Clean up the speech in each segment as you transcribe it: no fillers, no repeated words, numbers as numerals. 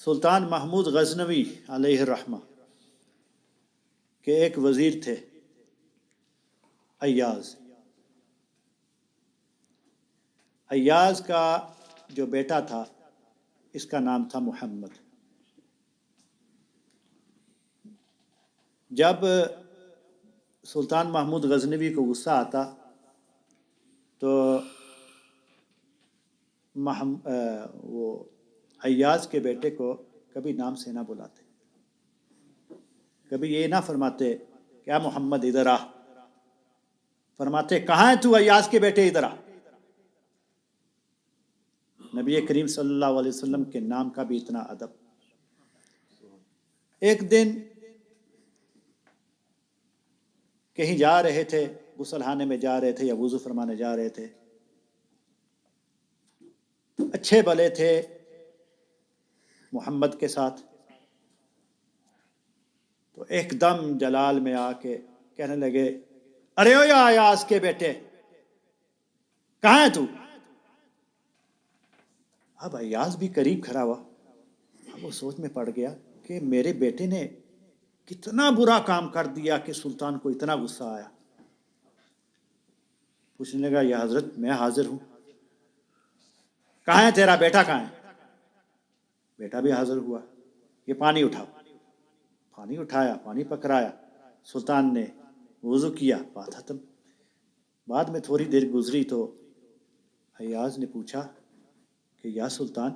سلطان محمود غزنوی علیہ الرحمہ کے ایک وزیر تھے ایاز۔ ایاز کا جو بیٹا تھا اس کا نام تھا محمد۔ جب سلطان محمود غزنوی کو غصہ آتا تو وہ ایاز کے بیٹے کو کبھی نام سے نہ بلاتے، کبھی یہ نہ فرماتے کیا محمد ادھر آ، فرماتے کہاں ہے تو ایاز کے بیٹے ادھر آ۔ نبی کریم صلی اللہ علیہ وسلم کے نام کا بھی اتنا ادب۔ ایک دن کہیں جا رہے تھے، غسل خانے میں جا رہے تھے یا وضو فرمانے جا رہے تھے، اچھے بھلے تھے محمد کے ساتھ، تو ایک دم جلال میں آ کے کہنے لگے ارے او یا ایاز کے بیٹے کہاں ہے تو؟ اب ایاز بھی قریب کھڑا ہوا، اب وہ سوچ میں پڑ گیا کہ میرے بیٹے نے کتنا برا کام کر دیا کہ سلطان کو اتنا غصہ آیا۔ پوچھنے لگا یا حضرت میں حاضر ہوں، کہاں ہے تیرا بیٹا کہاں ہے؟ بیٹا بھی حاضر ہوا، یہ پانی اٹھاؤ۔ پانی اٹھایا، پانی پکڑایا، سلطان نے وضو کیا، بات ختم۔ بعد میں تھوڑی دیر گزری تو ایاز نے پوچھا کہ یا سلطان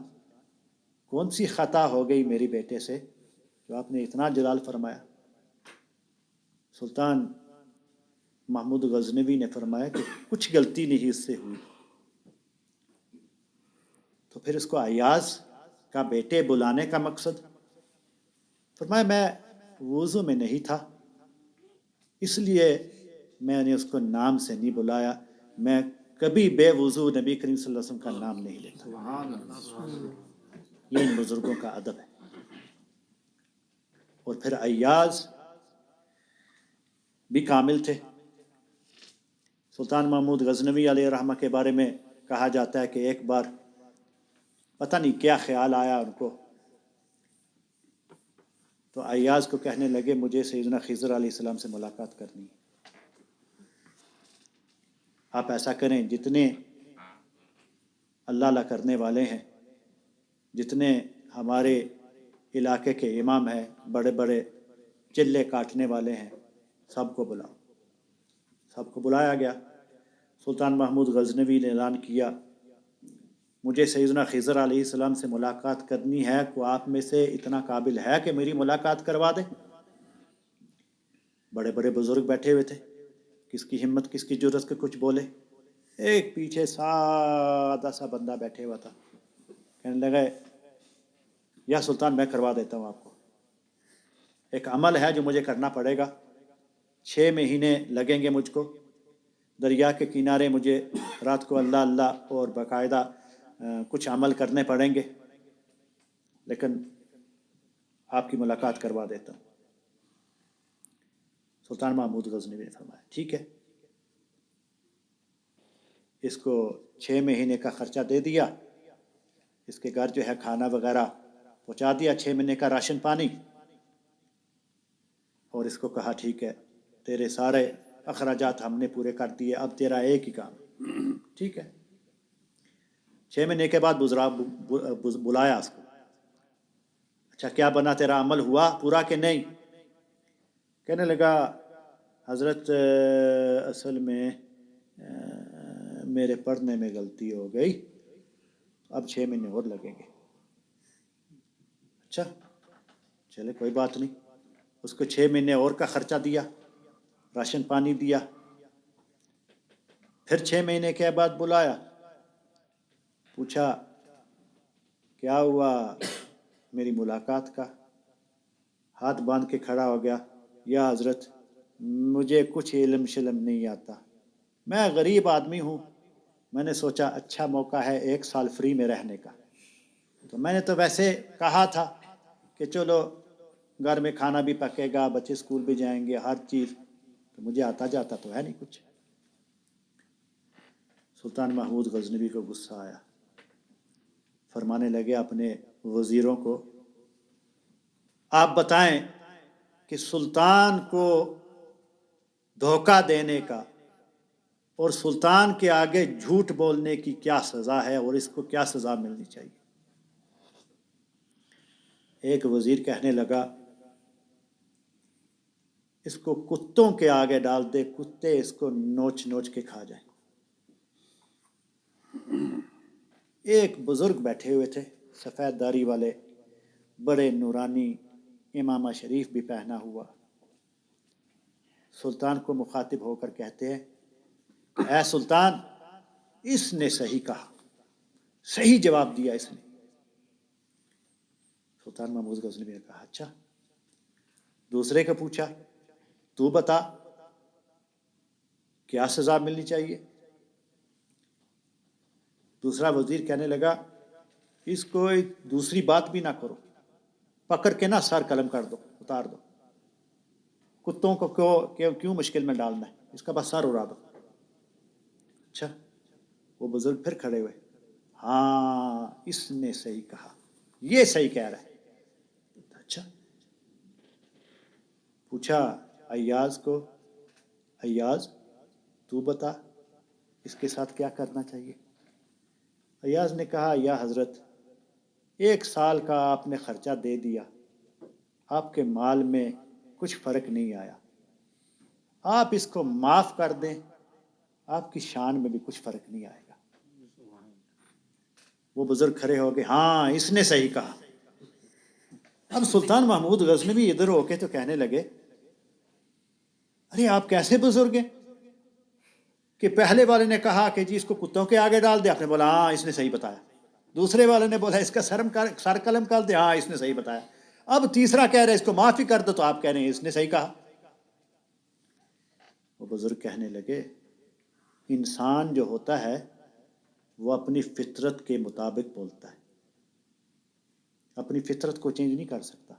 کون سی خطا ہو گئی میری بیٹے سے جو آپ نے اتنا جلال فرمایا؟ سلطان محمود غزنوی نے فرمایا کہ کچھ غلطی نہیں اس سے ہوئی۔ تو پھر اس کو ایاز کا بیٹے بلانے کا مقصد؟ فرمایا میں وضو میں نہیں تھا، اس لیے میں نے اس کو نام سے نہیں بلایا، میں کبھی بے وضو نبی کریم صلی اللہ علیہ وسلم کا نام نہیں لیتا۔ یہ ان بزرگوں کا ادب ہے۔ اور پھر ایاز بھی کامل تھے۔ سلطان محمود غزنوی علیہ الرحمہ کے بارے میں کہا جاتا ہے کہ ایک بار پتہ نہیں کیا خیال آیا ان کو، تو ایاز کو کہنے لگے مجھے سیدنا خضر علیہ السلام سے ملاقات کرنی ہے۔ آپ ایسا کریں، جتنے اللہ اللہ کرنے والے ہیں، جتنے ہمارے علاقے کے امام ہیں، بڑے بڑے چلے کاٹنے والے ہیں، سب کو بلاؤ۔ سب کو بلایا گیا۔ سلطان محمود غزنوی نے اعلان کیا مجھے سیدنا خضر علیہ السلام سے ملاقات کرنی ہے، کو آپ میں سے اتنا قابل ہے کہ میری ملاقات کروا دے؟ بڑے بڑے بزرگ بیٹھے ہوئے تھے، کس کی ہمت کس کی جرأت کہ کچھ بولے۔ ایک پیچھے سادہ سا بندہ بیٹھے ہوا تھا، کہنے لگا یا سلطان میں کروا دیتا ہوں آپ کو، ایک عمل ہے جو مجھے کرنا پڑے گا، 6 مہینے لگیں گے مجھ کو، دریا کے کنارے مجھے رات کو اللہ اللہ اور باقاعدہ کچھ عمل کرنے پڑیں گے، لیکن آپ کی ملاقات کروا دیتا ہوں۔ سلطان محمود غزنوی نے فرمایا ٹھیک ہے۔ اس کو 6 مہینے کا خرچہ دے دیا، اس کے گھر جو ہے کھانا وغیرہ پہنچا دیا، 6 مہینے کا راشن پانی، اور اس کو کہا ٹھیک ہے تیرے سارے اخراجات ہم نے پورے کر دیے، اب تیرا ایک ہی کام، ٹھیک ہے۔ 6 مہینے کے بعد بلایا اس کو، اچھا کیا بنا تیرا عمل ہوا پورا کہ نہیں؟ کہنے لگا حضرت اصل میں میرے پڑھنے میں غلطی ہو گئی، اب 6 مہینے اور لگیں گے۔ اچھا چلے کوئی بات نہیں، اس کو 6 مہینے اور کا خرچہ دیا، راشن پانی دیا۔ پھر 6 مہینے کے بعد بلایا، پوچھا کیا ہوا میری ملاقات کا؟ ہاتھ باندھ کے کھڑا ہو گیا، یا حضرت مجھے کچھ علم شلم نہیں آتا، میں غریب آدمی ہوں، میں نے سوچا اچھا موقع ہے 1 سال فری میں رہنے کا، تو میں نے تو ویسے کہا تھا کہ چلو گھر میں کھانا بھی پکے گا، بچے اسکول بھی جائیں گے، ہر چیز، تو مجھے آتا جاتا تو ہے نہیں کچھ۔ سلطان محمود غزنوی کو غصہ آیا، فرمانے لگے اپنے وزیروں کو آپ بتائیں کہ سلطان کو دھوکہ دینے کا اور سلطان کے آگے جھوٹ بولنے کی کیا سزا ہے اور اس کو کیا سزا ملنی چاہیے؟ ایک وزیر کہنے لگا اس کو کتوں کے آگے ڈال دے، کتے اس کو نوچ نوچ کے کھا جائیں۔ ایک بزرگ بیٹھے ہوئے تھے، سفید داڑھی والے، بڑے نورانی، امامہ شریف بھی پہنا ہوا، سلطان کو مخاطب ہو کر کہتے ہیں اے سلطان، اس نے صحیح کہا، صحیح جواب دیا اس نے۔ سلطان محمود غزنوی نے کہا اچھا۔ دوسرے کو پوچھا تو بتا کیا سزا ملنی چاہیے؟ دوسرا وزیر کہنے لگا اس کو دوسری بات بھی نہ کرو، پکڑ کے نہ سر قلم کر دو، اتار دو، کتوں کو کیوں مشکل میں ڈالنا ہے، اس کا بس سر اڑا دو۔ اچھا، وہ بزرگ پھر کھڑے ہوئے، ہاں اس نے صحیح کہا، یہ صحیح کہہ رہا ہے۔ اچھا، پوچھا ایاز کو، ایاز تو بتا اس کے ساتھ کیا کرنا چاہیے؟ ایاز نے کہا یا حضرت 1 سال کا آپ نے خرچہ دے دیا، آپ کے مال میں کچھ فرق نہیں آیا، آپ اس کو معاف کر دیں، آپ کی شان میں بھی کچھ فرق نہیں آئے گا۔ وہ بزرگ کھڑے ہو گئے، ہاں اس نے صحیح کہا۔ اب سلطان محمود غزنوی ادھر ہو کے تو کہنے لگے ارے آپ کیسے بزرگ ہیں کہ پہلے والے نے کہا کہ جی اس کو کتوں کے آگے ڈال دے، آپ نے بولا ہاں اس نے صحیح بتایا، دوسرے والے نے بولا اس کا سر قلم کر دے، ہاں اس نے صحیح بتایا، اب تیسرا کہہ رہے اس کو معافی کر دو تو آپ کہہ رہے ہیں اس نے صحیح کہا۔ وہ بزرگ کہنے لگے انسان جو ہوتا ہے وہ اپنی فطرت کے مطابق بولتا ہے، اپنی فطرت کو چینج نہیں کر سکتا۔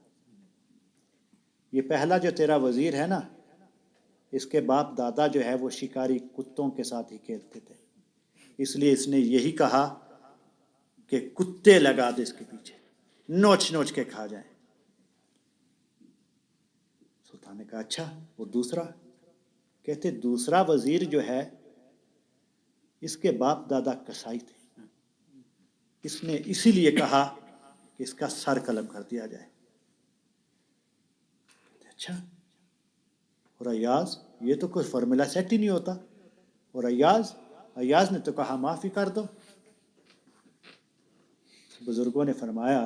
یہ پہلا جو تیرا وزیر ہے نا، اس کے باپ دادا جو ہے وہ شکاری کتوں کے ساتھ ہی کھیلتے تھے، اس لیے اس نے یہی کہا کہ کتے لگا دے اس کے پیچھے، نوچ نوچ کے کھا جائیں۔ سلطان نے کہا اچھا، وہ دوسرا؟ کہتے دوسرا وزیر جو ہے اس کے باپ دادا کسائی تھے، اس نے اسی لیے کہا کہ اس کا سر قلم کر دیا جائے۔ اچھا، اور ایاز یہ تو کوئی فارمولا سیٹ ہی نہیں ہوتا، اور ایاز نے تو کہا معافی کر دو۔ بزرگوں نے فرمایا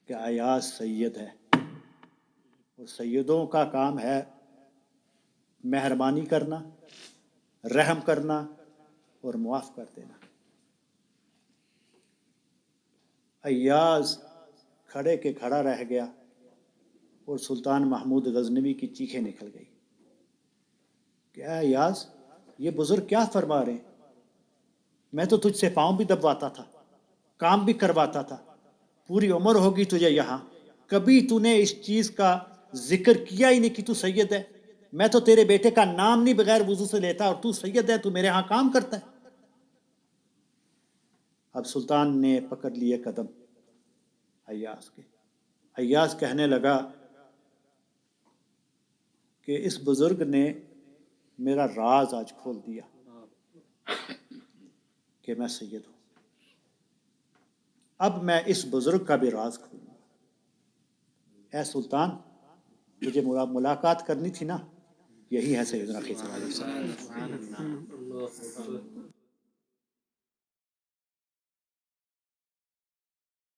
کہ ایاز سید ہے، اور سیدوں کا کام ہے مہربانی کرنا، رحم کرنا اور معاف کر دینا۔ ایاز کھڑے کے کھڑا رہ گیا اور سلطان محمود غزنوی کی چیخیں نکل گئی کہ اے ایاز یہ بزرگ کیا فرما رہے ہیں، میں تو تجھ سے پاؤں بھی دبواتا تھا، کام بھی کرواتا تھا، پوری عمر ہوگی تجھے یہاں، کبھی تو نے اس چیز کا ذکر کیا ہی نہیں کہ تو سید ہے، میں تو تیرے بیٹے کا نام نہیں بغیر وضو سے لیتا اور تو سید ہے، تو میرے ہاں کام کرتا ہے۔ اب سلطان نے پکڑ لیے قدم ایاز کے، ایاز کہنے لگا کہ اس بزرگ نے میرا راز آج کھول دیا کہ میں سید ہوں، اب میں اس بزرگ کا بھی راز کھولوں گا۔ اے سلطان تجھے ملاقات کرنی تھی نا، یہی ہے سیدنا خضر علیہ السلام۔